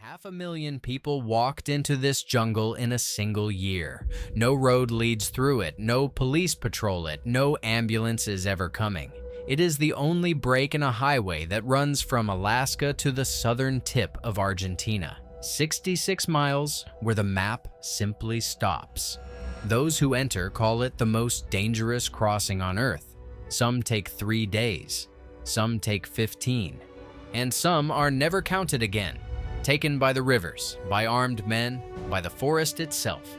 500,000 people walked into this jungle in a single year. No road leads through it, no police patrol it, no ambulance is ever coming. It is the only break in a highway that runs from Alaska to the southern tip of Argentina. 66 miles where the map simply stops. Those who enter call it the most dangerous crossing on Earth. Some take 3 days, some take 15, and some are never counted again. Taken by the rivers, by armed men, by the forest itself.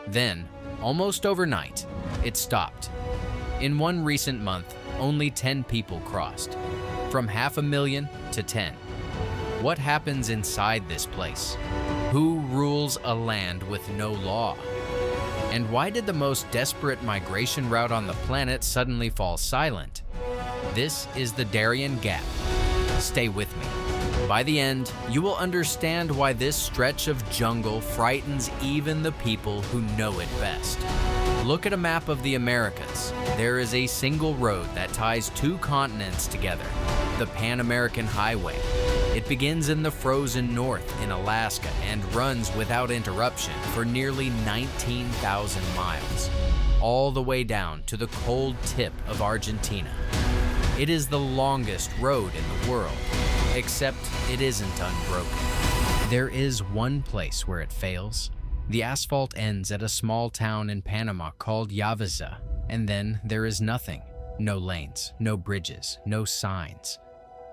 Then, almost overnight, it stopped. In one recent month, only 10 people crossed. From 500,000 to 10. What happens inside this place? Who rules a land with no law? And why did the most desperate migration route on the planet suddenly fall silent? This is the Darién Gap. Stay with me. By the end, you will understand why this stretch of jungle frightens even the people who know it best. Look at a map of the Americas. There is a single road that ties 2 continents together, the Pan-American Highway. It begins in the frozen north in Alaska and runs without interruption for nearly 19,000 miles, all the way down to the cold tip of Argentina. It is the longest road in the world. Except it isn't unbroken. There is one place where it fails. The asphalt ends at a small town in Panama called Yavisa, and then there is nothing. No lanes, no bridges, no signs.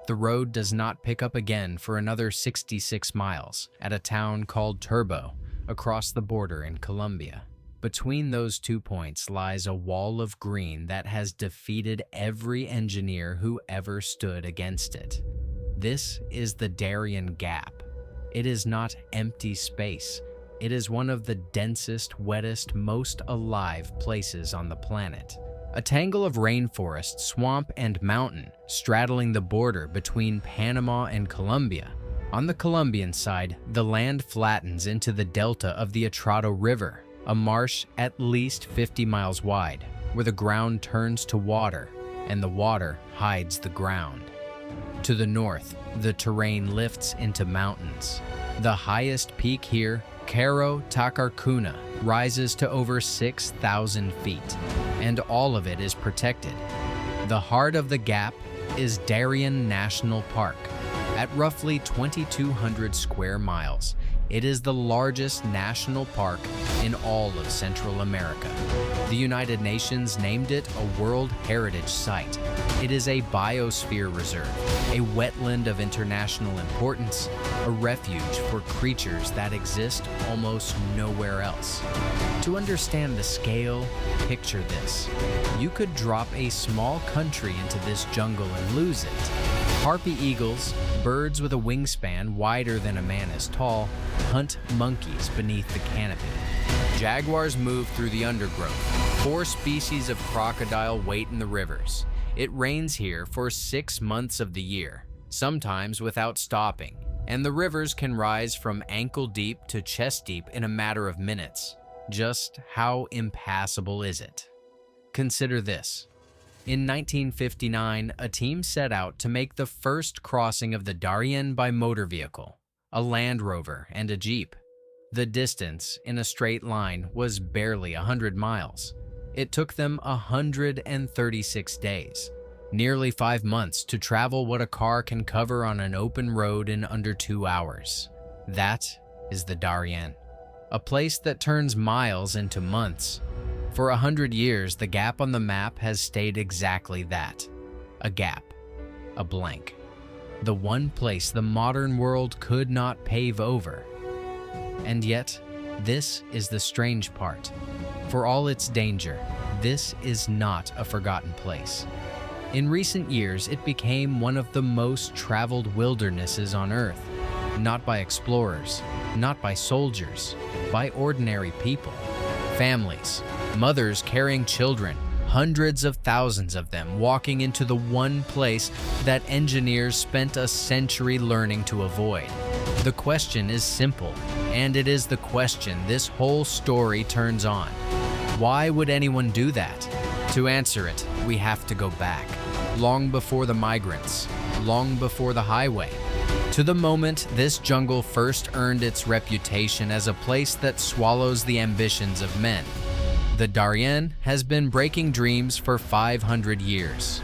The road does not pick up again for another 66 miles at a town called Turbo, across the border in Colombia. Between those 2 points lies a wall of green that has defeated every engineer who ever stood against it. This is the Darién Gap. It is not empty space. It is one of the densest, wettest, most alive places on the planet. A tangle of rainforest, swamp, and mountain straddling the border between Panama and Colombia. On the Colombian side, the land flattens into the delta of the Atrato River, a marsh at least 50 miles wide, where the ground turns to water, and the water hides the ground. To the north, the terrain lifts into mountains. The highest peak here, Cerro Tacarcuna, rises to over 6,000 feet, and all of it is protected. The heart of the gap is Darién National Park. At roughly 2,200 square miles, it is the largest national park in all of Central America. The United Nations named it a World Heritage Site. It is a biosphere reserve, a wetland of international importance, a refuge for creatures that exist almost nowhere else. To understand the scale, picture this. You could drop a small country into this jungle and lose it. Harpy eagles, birds with a wingspan wider than a man is tall, hunt monkeys beneath the canopy. Jaguars move through the undergrowth. 4 species of crocodile wait in the rivers. It rains here for 6 months of the year, sometimes without stopping, and the rivers can rise from ankle deep to chest deep in a matter of minutes. Just how impassable is it? Consider this. In 1959, a team set out to make the first crossing of the Darién by motor vehicle, a Land Rover and a Jeep. The distance, in a straight line, was barely 100 miles. It took them 136 days, nearly 5 months to travel what a car can cover on an open road in under 2 hours. That is the Darién, a place that turns miles into months. For 100 years, the gap on the map has stayed exactly that, a gap, a blank. The one place the modern world could not pave over. And yet, this is the strange part. For all its danger, this is not a forgotten place. In recent years, it became one of the most traveled wildernesses on Earth, not by explorers, not by soldiers, by ordinary people, families, mothers carrying children, hundreds of thousands of them walking into the one place that engineers spent a century learning to avoid. The question is simple, and it is the question this whole story turns on. Why would anyone do that? To answer it, we have to go back, long before the migrants, long before the highway. To the moment this jungle first earned its reputation as a place that swallows the ambitions of men. The Darién has been breaking dreams for 500 years.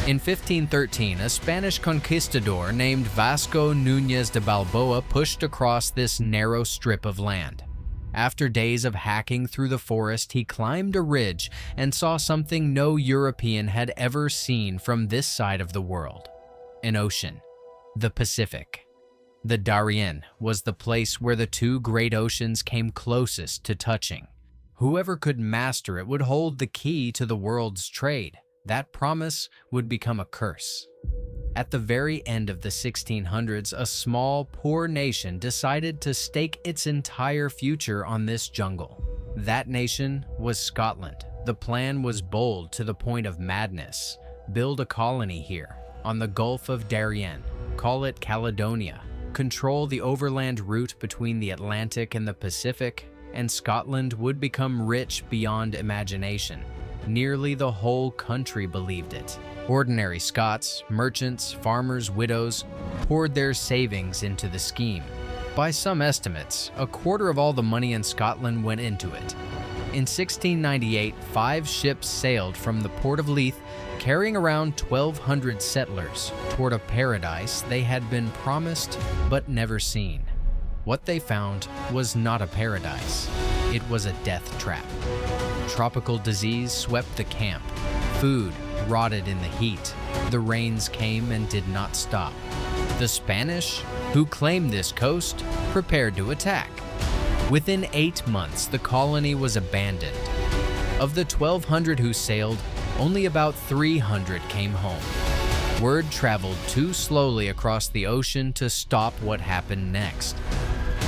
In 1513, a Spanish conquistador named Vasco Núñez de Balboa pushed across this narrow strip of land. After days of hacking through the forest, he climbed a ridge and saw something no European had ever seen from this side of the world: an ocean, the Pacific. The Darién was the place where the two great oceans came closest to touching. Whoever could master it would hold the key to the world's trade. That promise would become a curse. At the very end of the 1600s, a small, poor nation decided to stake its entire future on this jungle. That nation was Scotland. The plan was bold to the point of madness. Build a colony here, on the Gulf of Darién. Call it Caledonia. Control the overland route between the Atlantic and the Pacific, and Scotland would become rich beyond imagination. Nearly the whole country believed it. Ordinary Scots, merchants, farmers, widows poured their savings into the scheme. By some estimates, a quarter of all the money in Scotland went into it. In 1698, 5 ships sailed from the port of Leith, carrying around 1,200 settlers toward a paradise they had been promised but never seen. What they found was not a paradise. It was a death trap. Tropical disease swept the camp. Food rotted in the heat. The rains came and did not stop. The Spanish, who claimed this coast, prepared to attack. Within 8 months, the colony was abandoned. Of the 1,200 who sailed, only about 300 came home. Word traveled too slowly across the ocean to stop what happened next.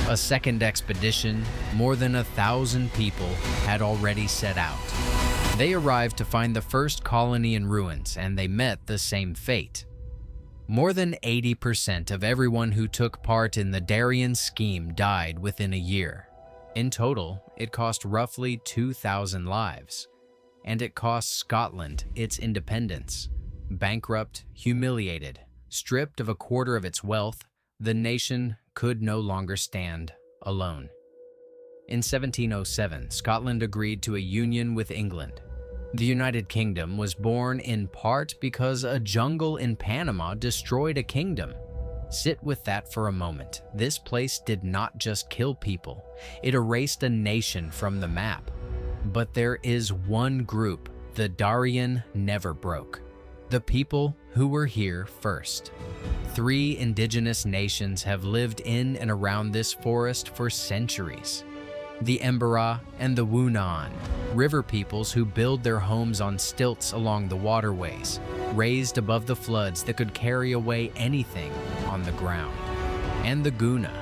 A second expedition, more than 1,000 people, had already set out. They arrived to find the first colony in ruins, and they met the same fate. More than 80% of everyone who took part in the Darién scheme died within a year. In total, it cost roughly 2,000 lives. And it cost Scotland its independence. Bankrupt, humiliated, stripped of a quarter of its wealth, the nation could no longer stand alone. In 1707, Scotland agreed to a union with England. The United Kingdom was born in part because a jungle in Panama destroyed a kingdom. Sit with that for a moment. This place did not just kill people, it erased a nation from the map. But there is one group the Darién never broke: the people who were here first. 3 indigenous nations have lived in and around this forest for centuries. The Embera and the Wunaan, river peoples who build their homes on stilts along the waterways, raised above the floods that could carry away anything on the ground. And the Guna,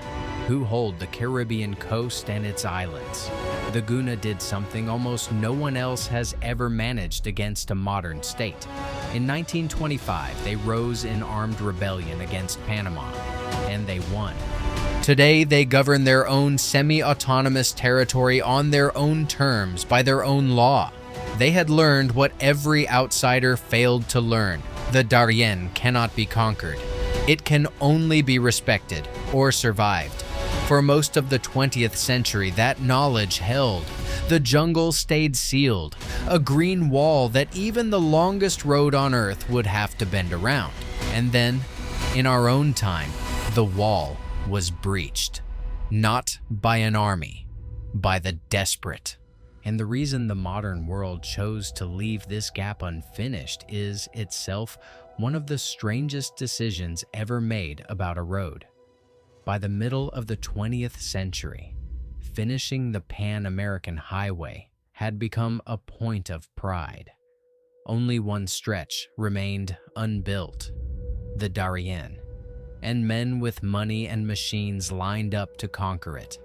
who hold the Caribbean coast and its islands. The Guna did something almost no one else has ever managed against a modern state. In 1925, they rose in armed rebellion against Panama, and they won. Today, they govern their own semi-autonomous territory on their own terms, by their own law. They had learned what every outsider failed to learn. The Darién cannot be conquered. It can only be respected or survived. For most of the 20th century, that knowledge held. The jungle stayed sealed, a green wall that even the longest road on Earth would have to bend around. And then, in our own time, the wall was breached. Not by an army, by the desperate. And the reason the modern world chose to leave this gap unfinished is itself one of the strangest decisions ever made about a road. By the middle of the 20th century, finishing the Pan-American Highway had become a point of pride. Only one stretch remained unbuilt: the Darién, and men with money and machines lined up to conquer it.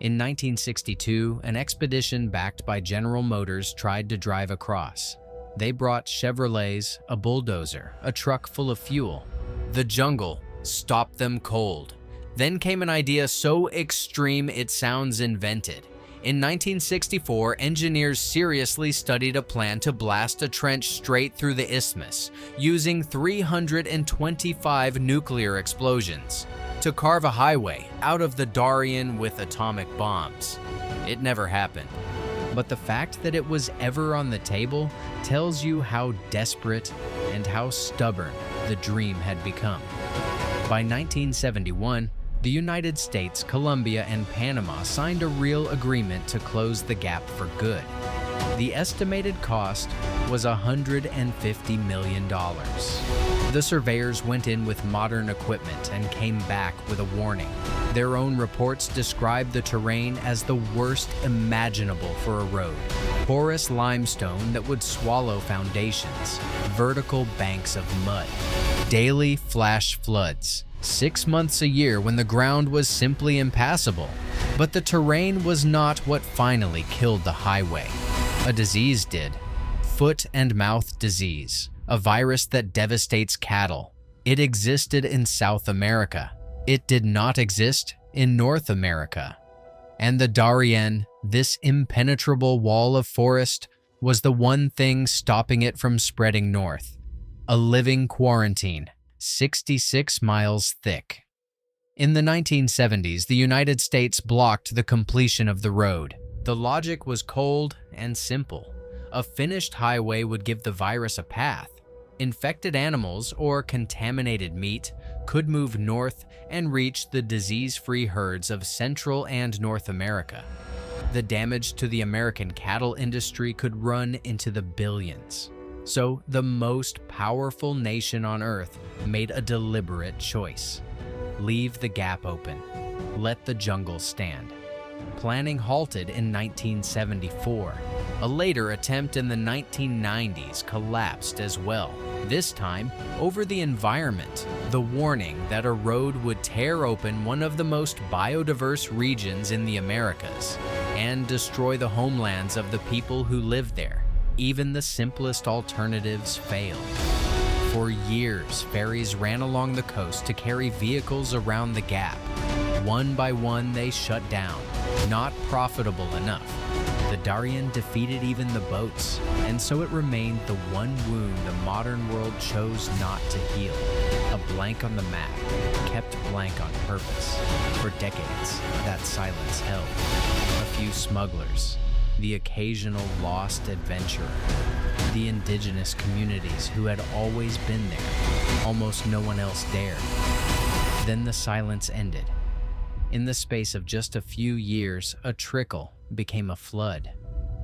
In 1962, an expedition backed by General Motors tried to drive across. They brought Chevrolets, a bulldozer, a truck full of fuel. The jungle stopped them cold. Then came an idea so extreme it sounds invented. In 1964, engineers seriously studied a plan to blast a trench straight through the isthmus, using 325 nuclear explosions, to carve a highway out of the Darién with atomic bombs. It never happened. But the fact that it was ever on the table tells you how desperate and how stubborn the dream had become. By 1971, the United States, Colombia, and Panama signed a real agreement to close the gap for good. The estimated cost was $150 million. The surveyors went in with modern equipment and came back with a warning. Their own reports described the terrain as the worst imaginable for a road. Porous limestone that would swallow foundations, vertical banks of mud, daily flash floods, 6 months a year when the ground was simply impassable. But the terrain was not what finally killed the highway. A disease did. Foot and mouth disease, a virus that devastates cattle. It existed in South America. It did not exist in North America. And the Darién, this impenetrable wall of forest, was the one thing stopping it from spreading north. A living quarantine, 66 miles thick. In the 1970s, the United States blocked the completion of the road. The logic was cold and simple. A finished highway would give the virus a path. Infected animals or contaminated meat could move north and reach the disease-free herds of Central and North America. The damage to the American cattle industry could run into the billions. So the most powerful nation on earth made a deliberate choice. Leave the gap open. Let the jungle stand. Planning halted in 1974. A later attempt in the 1990s collapsed as well, this time over the environment, the warning that a road would tear open one of the most biodiverse regions in the Americas and destroy the homelands of the people who lived there. Even the simplest alternatives failed. For years, ferries ran along the coast to carry vehicles around the gap. One by one, they shut down. Not profitable enough. The Darién defeated even the boats, and so it remained the one wound the modern world chose not to heal. A blank on the map, kept blank on purpose. For decades, that silence held. A few smugglers, the occasional lost adventurer, the indigenous communities who had always been there. Almost no one else dared. Then the silence ended. In the space of just a few years, a trickle became a flood.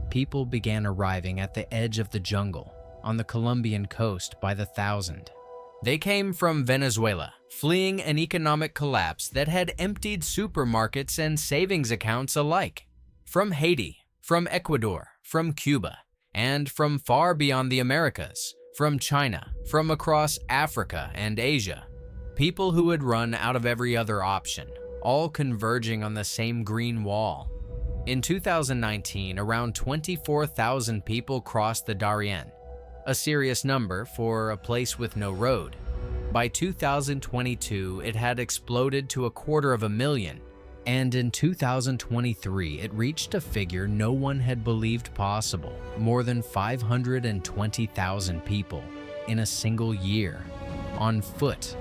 People began arriving at the edge of the jungle, on the Colombian coast by the thousand. They came from Venezuela, fleeing an economic collapse that had emptied supermarkets and savings accounts alike. From Haiti, from Ecuador, from Cuba, and from far beyond the Americas, from China, from across Africa and Asia. People who had run out of every other option, all converging on the same green wall. In 2019, around 24,000 people crossed the Darién, a serious number for a place with no road. By 2022, it had exploded to 250,000, and in 2023, it reached a figure no one had believed possible: more than 520,000 people in a single year, on foot,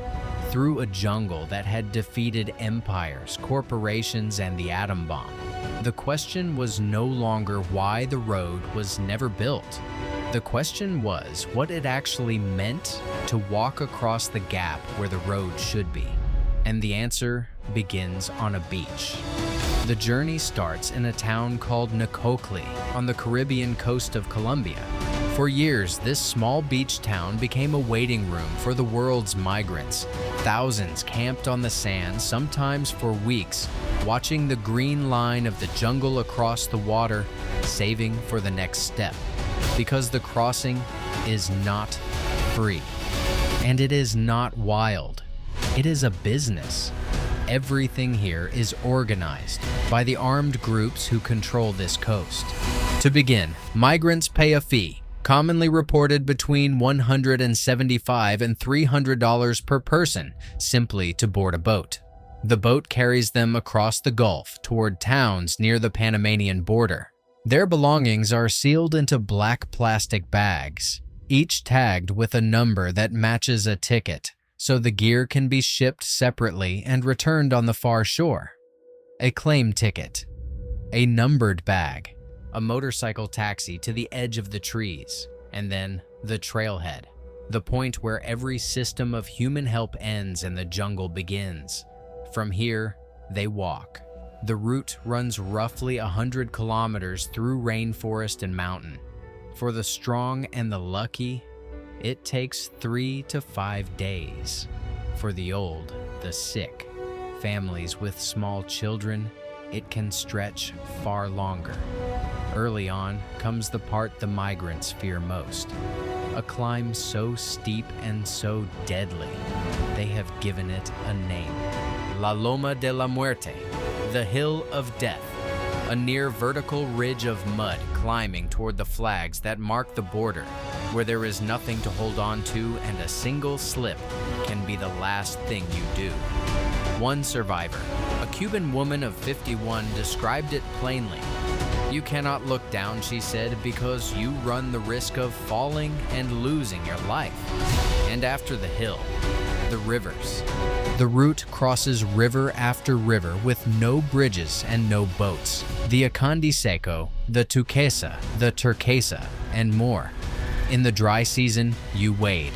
through a jungle that had defeated empires, corporations, and the atom bomb. The question was no longer why the road was never built. The question was what it actually meant to walk across the gap where the road should be. And the answer begins on a beach. The journey starts in a town called Nicoclí on the Caribbean coast of Colombia. For years, this small beach town became a waiting room for the world's migrants. Thousands camped on the sand, sometimes for weeks, watching the green line of the jungle across the water, saving for the next step. Because the crossing is not free. And it is not wild. It is a business. Everything here is organized by the armed groups who control this coast. To begin, migrants pay a fee, commonly reported between $175 and $300 per person, simply to board a boat. The boat carries them across the Gulf toward towns near the Panamanian border. Their belongings are sealed into black plastic bags, each tagged with a number that matches a ticket, so the gear can be shipped separately and returned on the far shore. A claim ticket, a numbered bag, a motorcycle taxi to the edge of the trees, and then the trailhead, the point where every system of human help ends and the jungle begins. From here, they walk. The route runs roughly 100 kilometers through rainforest and mountain. For the strong and the lucky, it takes 3 to 5 days. For the old, the sick, families with small children, it can stretch far longer. Early on comes the part the migrants fear most. A climb so steep and so deadly, they have given it a name. La Loma de la Muerte, the Hill of Death, a near vertical ridge of mud climbing toward the flags that mark the border, where there is nothing to hold on to and a single slip can be the last thing you do. One survivor, a Cuban woman of 51, described it plainly. "You cannot look down," she said, "because you run the risk of falling and losing your life." And after the hill, the rivers. The route crosses river after river with no bridges and no boats. The Acandiseco, the Tuquesa, the Turquesa, and more. In the dry season, you wade.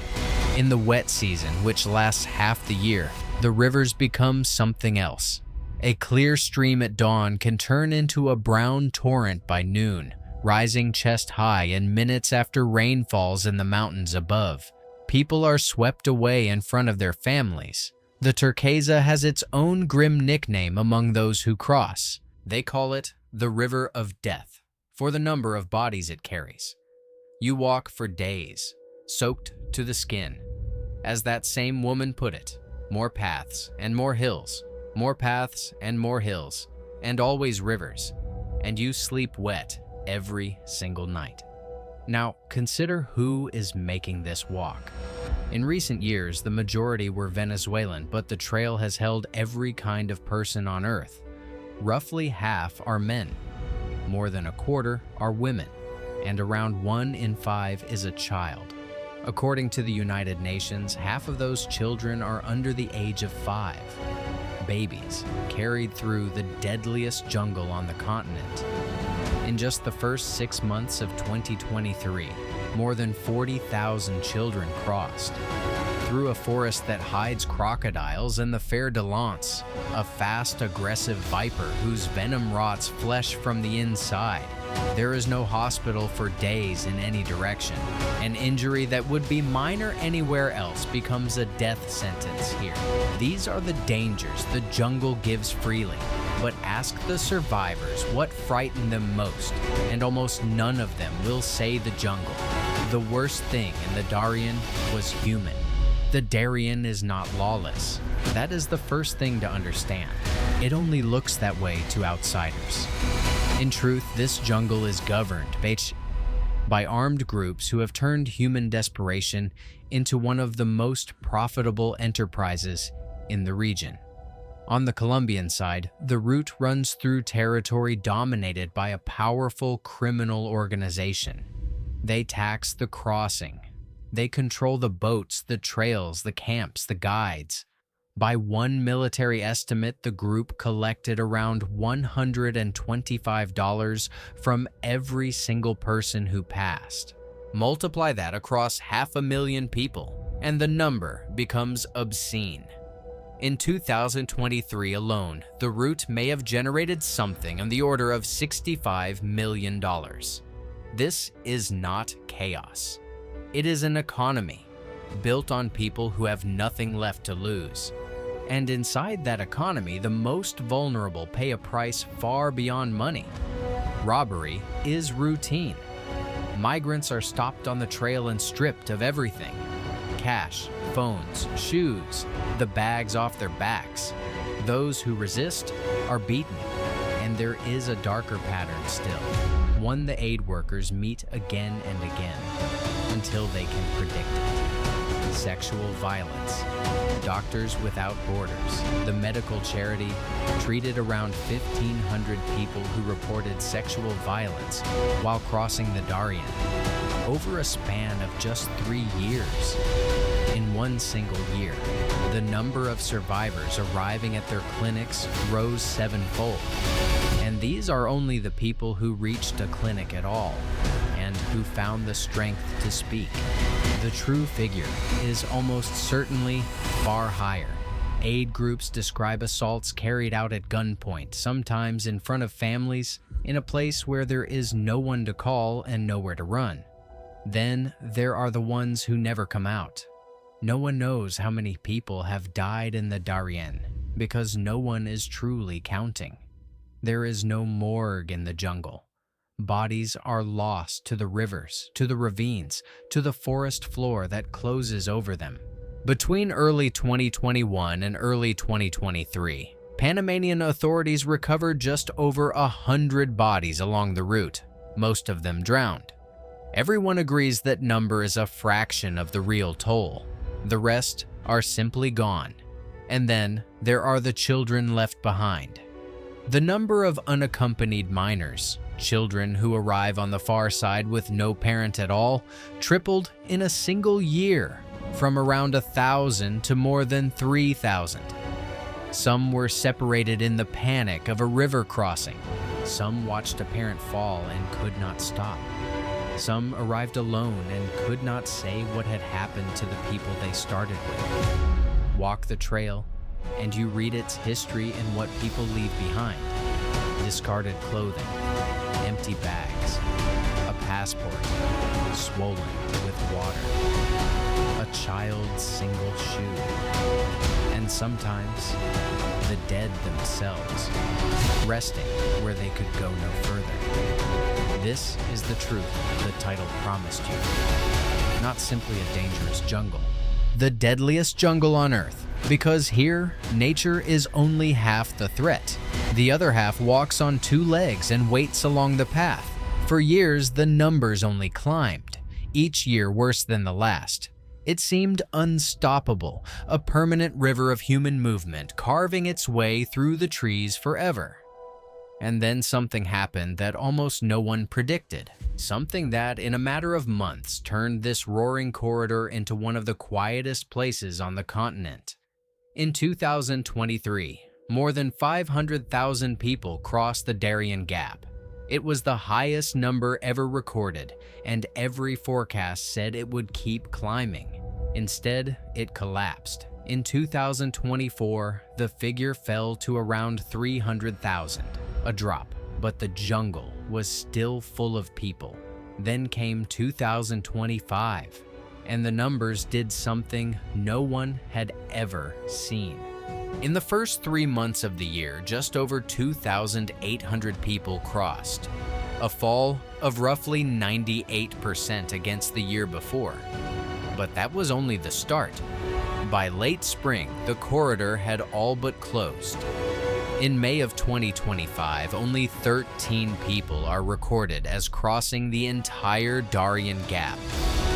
In the wet season, which lasts half the year, the rivers become something else. A clear stream at dawn can turn into a brown torrent by noon, rising chest high in minutes after rain falls in the mountains above. People are swept away in front of their families. The Turquesa has its own grim nickname among those who cross. They call it the River of Death, for the number of bodies it carries. You walk for days, soaked to the skin. As that same woman put it, more paths and more hills, more paths and more hills, and always rivers, and you sleep wet every single night. Now, consider who is making this walk. In recent years, the majority were Venezuelan, but the trail has held every kind of person on Earth. Roughly half are men, more than a quarter are women, and around 1 in 5 is a child. According to the United Nations, half of those children are under the age of 5. Babies carried through the deadliest jungle on the continent. In just the first 6 months of 2023, more than 40,000 children crossed. Through a forest that hides crocodiles and the fer-de-lance, a fast, aggressive viper whose venom rots flesh from the inside. There is no hospital for days in any direction. An injury that would be minor anywhere else becomes a death sentence here. These are the dangers the jungle gives freely. But ask the survivors what frightened them most, and almost none of them will say the jungle. The worst thing in the Darién was human. The Darién is not lawless. That is the first thing to understand. It only looks that way to outsiders. In truth, this jungle is governed by armed groups who have turned human desperation into one of the most profitable enterprises in the region. On the Colombian side, the route runs through territory dominated by a powerful criminal organization. They tax the crossing. They control the boats, the trails, the camps, the guides. By one military estimate, the group collected around $125 from every single person who passed. Multiply that across 500,000 people, and the number becomes obscene. In 2023 alone, the route may have generated something on the order of $65 million. This is not chaos. It is an economy built on people who have nothing left to lose. And inside that economy, the most vulnerable pay a price far beyond money. Robbery is routine. Migrants are stopped on the trail and stripped of everything. Cash, phones, shoes, the bags off their backs. Those who resist are beaten. And there is a darker pattern still, one the aid workers meet again and again until they can predict it. sexual violence. Doctors Without Borders, the medical charity, treated around 1,500 people who reported sexual violence while crossing the Darién over a span of just 3 years. In one single year, the number of survivors arriving at their clinics rose 7-fold. And these are only the people who reached a clinic at all and who found the strength to speak. The true figure is almost certainly far higher. Aid groups describe assaults carried out at gunpoint, sometimes in front of families, in a place where there is no one to call and nowhere to run. Then there are the ones who never come out. No one knows how many people have died in the Darién because no one is truly counting. There is no morgue in the jungle. Bodies are lost to the rivers, to the ravines, to the forest floor that closes over them. Between early 2021 and early 2023, Panamanian authorities recovered just over 100 bodies along the route, most of them drowned. Everyone agrees that number is a fraction of the real toll. The rest are simply gone. And then there are the children left behind. The number of unaccompanied minors, children who arrive on the far side with no parent at all, tripled in a single year, from around 1,000 to more than 3,000. Some were separated in the panic of a river crossing. Some watched a parent fall and could not stop. Some arrived alone and could not say what had happened to the people they started with. Walk the trail, and you read its history and what people leave behind. Discarded clothing, empty bags, a passport swollen with water, a child's single shoe, and sometimes the dead themselves, resting where they could go no further. This is the truth the title promised you, not simply a dangerous jungle. The deadliest jungle on Earth, because here, nature is only half the threat. The other half walks on 2 legs and waits along the path. For years, the numbers only climbed, each year worse than the last. It seemed unstoppable, a permanent river of human movement carving its way through the trees forever. And then something happened that almost no one predicted. Something that, in a matter of months, turned this roaring corridor into one of the quietest places on the continent. In 2023, more than 500,000 people crossed the Darién Gap. It was the highest number ever recorded, and every forecast said it would keep climbing. Instead, it collapsed. In 2024, the figure fell to around 300,000. A drop, but the jungle was still full of people. Then came 2025, and the numbers did something no one had ever seen. In the first 3 months of the year, just over 2,800 people crossed, a fall of roughly 98% against the year before. But that was only the start. By late spring, the corridor had all but closed. In May of 2025, only 13 people are recorded as crossing the entire Darién Gap.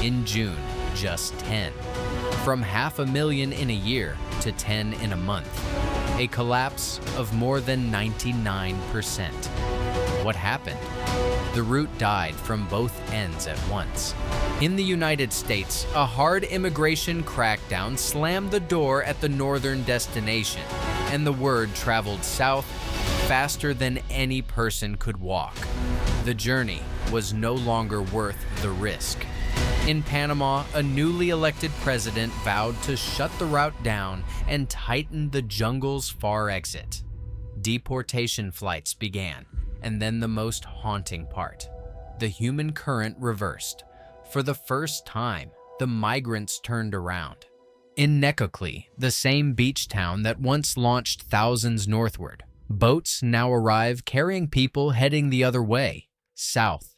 In June, just 10. From 500,000 in a year to 10 in a month. A collapse of more than 99%. What happened? The route died from both ends at once. In the United States, a hard immigration crackdown slammed the door at the northern destination, and the word traveled south faster than any person could walk. The journey was no longer worth the risk. In Panama, a newly elected president vowed to shut the route down and tighten the jungle's far exit. Deportation flights began, and then the most haunting part. The human current reversed. For the first time, the migrants turned around. In Necoclí, the same beach town that once launched thousands northward, boats now arrive carrying people heading the other way, south.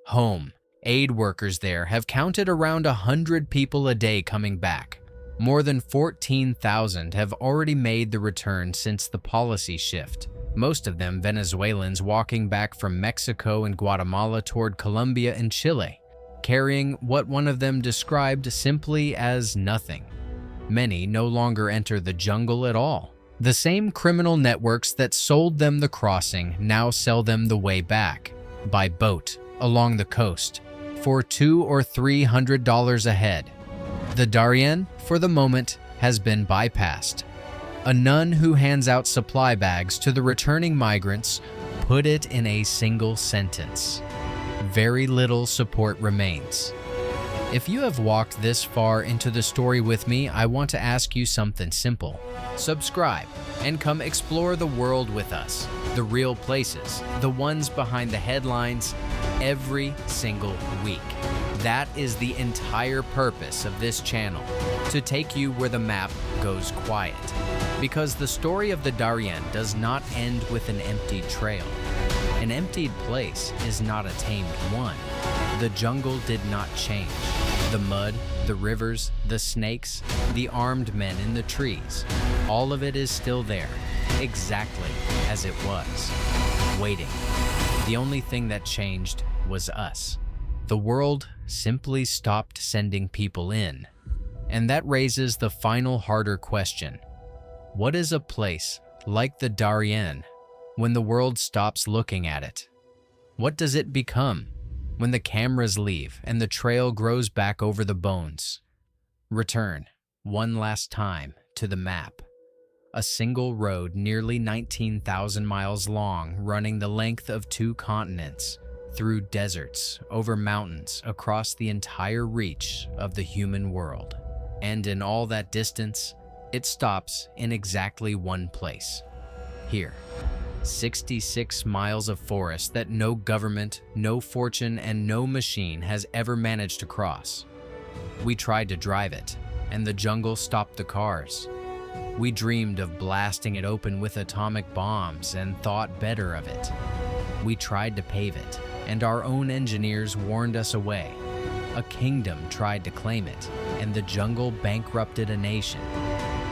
Home. Aid workers there have counted around 100 people a day coming back. More than 14,000 have already made the return since the policy shift. Most of them Venezuelans walking back from Mexico and Guatemala toward Colombia and Chile. carrying what one of them described simply as nothing. Many no longer enter the jungle at all. The same criminal networks that sold them the crossing now sell them the way back, by boat, along the coast, for $200 or $300 a head. The Darién, for the moment, has been bypassed. A nun who hands out supply bags to the returning migrants put it in a single sentence: very little support remains. If you have walked this far into the story with me, I want to ask you something simple. Subscribe and come explore the world with us. The real places, the ones behind the headlines, every single week. That is the entire purpose of this channel, to take you where the map goes quiet. Because the story of the Darién does not end with an empty trail. An emptied place is not a tamed one. The jungle did not change. The mud, the rivers, the snakes, the armed men in the trees, all of it is still there, exactly as it was, waiting. The only thing that changed was us. The world simply stopped sending people in. And that raises the final harder question. What is a place like the Darién when the world stops looking at it? What does it become when the cameras leave and the trail grows back over the bones? Return one last time to the map. A single road nearly 19,000 miles long, running the length of 2 continents, through deserts, over mountains, across the entire reach of the human world. And in all that distance, it stops in exactly one place. Here. 66 miles of forest that no government, no fortune, and no machine has ever managed to cross. We tried to drive it, and the jungle stopped the cars. We dreamed of blasting it open with atomic bombs and thought better of it. We tried to pave it, and our own engineers warned us away. A kingdom tried to claim it, and the jungle bankrupted a nation.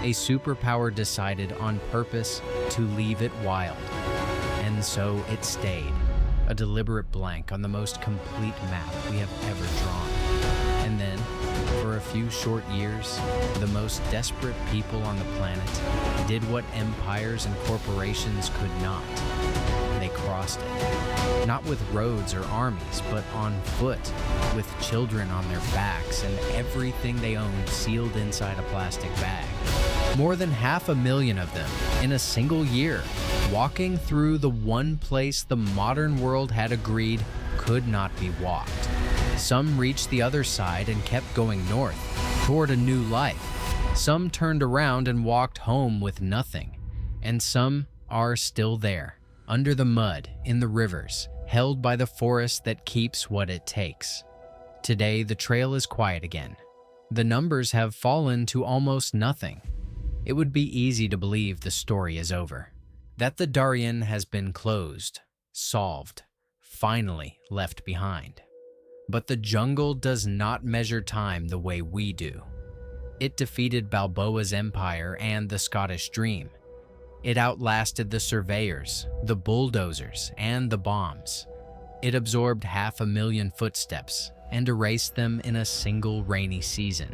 A superpower decided on purpose to leave it wild. And so it stayed, a deliberate blank on the most complete map we have ever drawn. And then, for a few short years, the most desperate people on the planet did what empires and corporations could not. They crossed it. Not with roads or armies, but on foot, with children on their backs and everything they owned sealed inside a plastic bag. More than 500,000 of them in a single year, walking through the one place the modern world had agreed could not be walked. Some reached the other side and kept going north, toward a new life. Some turned around and walked home with nothing. And some are still there, under the mud, in the rivers, held by the forest that keeps what it takes. Today, the trail is quiet again. The numbers have fallen to almost nothing. It would be easy to believe the story is over, that the Darién has been closed, solved, finally left behind. But the jungle does not measure time the way we do. It defeated Balboa's empire and the Scottish Dream. It outlasted the surveyors, the bulldozers, and the bombs. It absorbed 500,000 footsteps and erased them in a single rainy season.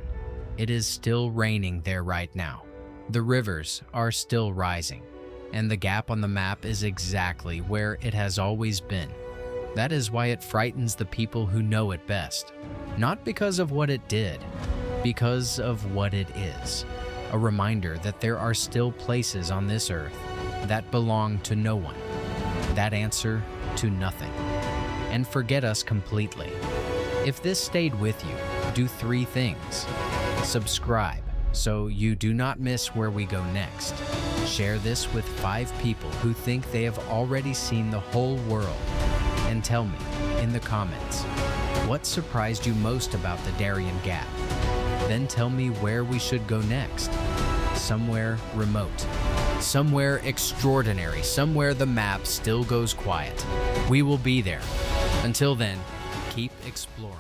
It is still raining there right now. The rivers are still rising, and the gap on the map is exactly where it has always been. That is why it frightens the people who know it best. Not because of what it did, because of what it is. A reminder that there are still places on this earth that belong to no one, that answer to nothing, and forget us completely. If this stayed with you, do 3 things. Subscribe so you do not miss where we go next. Share this with 5 people who think they have already seen the whole world. And tell me in the comments, what surprised you most about the Darién Gap? Then tell me where we should go next. Somewhere remote, somewhere extraordinary, somewhere the map still goes quiet. We will be there. Until then, keep exploring.